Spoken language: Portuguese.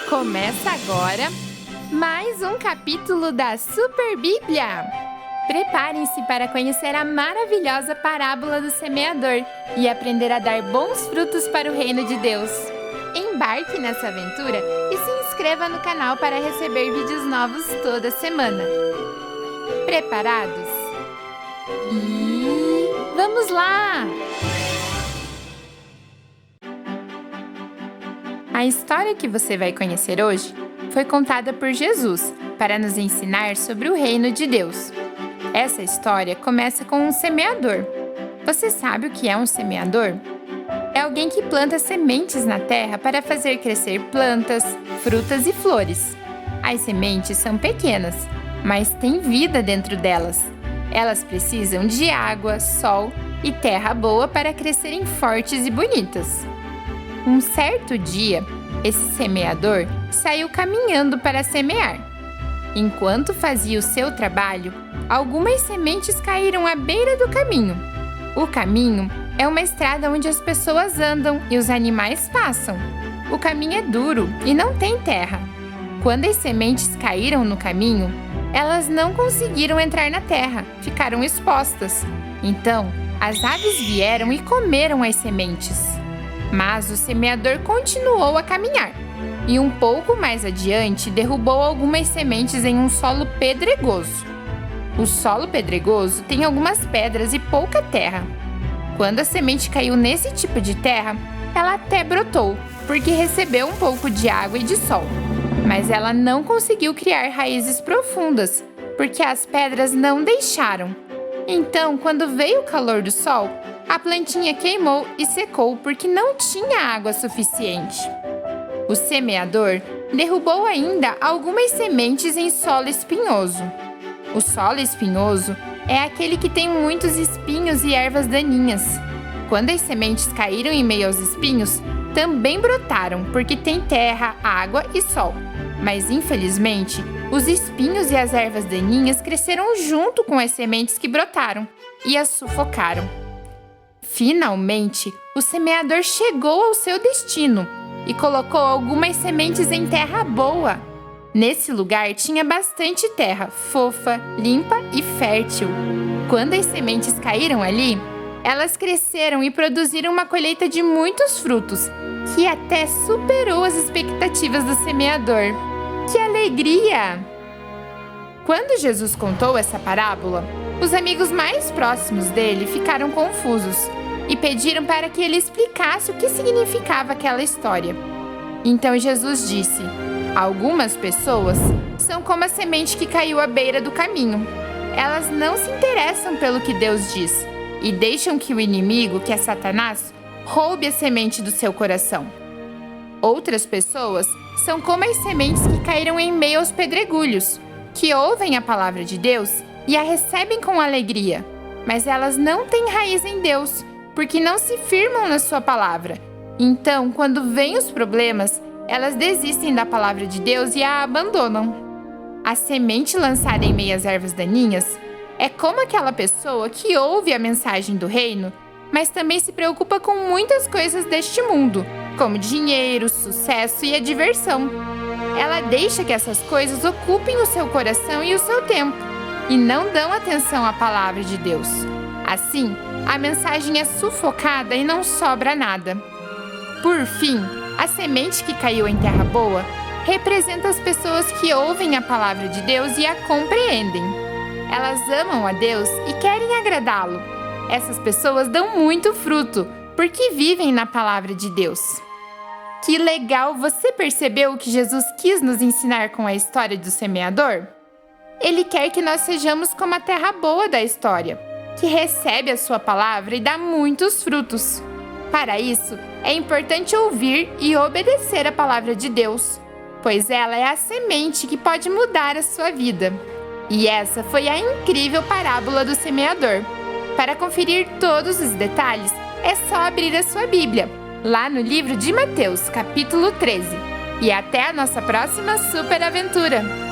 Começa agora mais um capítulo da Super Bíblia. Preparem-se para conhecer a maravilhosa parábola do semeador e aprender a dar bons frutos para o reino de Deus. Embarque nessa aventura e se inscreva no canal para receber vídeos novos toda semana. Preparados? E vamos lá! A história que você vai conhecer hoje foi contada por Jesus para nos ensinar sobre o reino de Deus. Essa história começa com um semeador. Você sabe o que é um semeador? É alguém que planta sementes na terra para fazer crescer plantas, frutas e flores. As sementes são pequenas, mas tem vida dentro delas. Elas precisam de água, sol e terra boa para crescerem fortes e bonitas. Um certo dia, esse semeador saiu caminhando para semear. Enquanto fazia o seu trabalho, algumas sementes caíram à beira do caminho. O caminho é uma estrada onde as pessoas andam e os animais passam. O caminho é duro e não tem terra. Quando as sementes caíram no caminho, elas não conseguiram entrar na terra, ficaram expostas. Então, as aves vieram e comeram as sementes. Mas o semeador continuou a caminhar e um pouco mais adiante derrubou algumas sementes em um solo pedregoso. O solo pedregoso tem algumas pedras e pouca terra. Quando a semente caiu nesse tipo de terra, ela até brotou, porque recebeu um pouco de água e de sol. Mas ela não conseguiu criar raízes profundas, porque as pedras não deixaram. Então, quando veio o calor do sol, a plantinha queimou e secou porque não tinha água suficiente. O semeador derrubou ainda algumas sementes em solo espinhoso. O solo espinhoso é aquele que tem muitos espinhos e ervas daninhas. Quando as sementes caíram em meio aos espinhos, também brotaram porque tem terra, água e sol. Mas, infelizmente, os espinhos e as ervas daninhas cresceram junto com as sementes que brotaram e as sufocaram. Finalmente, o semeador chegou ao seu destino e colocou algumas sementes em terra boa. Nesse lugar tinha bastante terra, fofa, limpa e fértil. Quando as sementes caíram ali, elas cresceram e produziram uma colheita de muitos frutos, que até superou as expectativas do semeador. Que alegria! Quando Jesus contou essa parábola, os amigos mais próximos dele ficaram confusos e pediram para que ele explicasse o que significava aquela história. Então Jesus disse: algumas pessoas são como a semente que caiu à beira do caminho. Elas não se interessam pelo que Deus diz e deixam que o inimigo, que é Satanás, roube a semente do seu coração. Outras pessoas são como as sementes que caíram em meio aos pedregulhos, que ouvem a palavra de Deus e a recebem com alegria, mas elas não têm raiz em Deus, porque não se firmam na sua palavra. Então, quando vêm os problemas, elas desistem da palavra de Deus e a abandonam. A semente lançada em meio às ervas daninhas é como aquela pessoa que ouve a mensagem do reino, mas também se preocupa com muitas coisas deste mundo, como dinheiro, sucesso e a diversão. Ela deixa que essas coisas ocupem o seu coração e o seu tempo, e não dão atenção à palavra de Deus. Assim, a mensagem é sufocada e não sobra nada. Por fim, a semente que caiu em terra boa representa as pessoas que ouvem a palavra de Deus e a compreendem. Elas amam a Deus e querem agradá-lo. Essas pessoas dão muito fruto, porque vivem na palavra de Deus. Que legal! Você percebeu o que Jesus quis nos ensinar com a história do semeador? Ele quer que nós sejamos como a terra boa da história, que recebe a sua palavra e dá muitos frutos. Para isso, é importante ouvir e obedecer a palavra de Deus, pois ela é a semente que pode mudar a sua vida. E essa foi a incrível parábola do semeador. Para conferir todos os detalhes, é só abrir a sua Bíblia, lá no livro de Mateus, capítulo 13. E até a nossa próxima super aventura!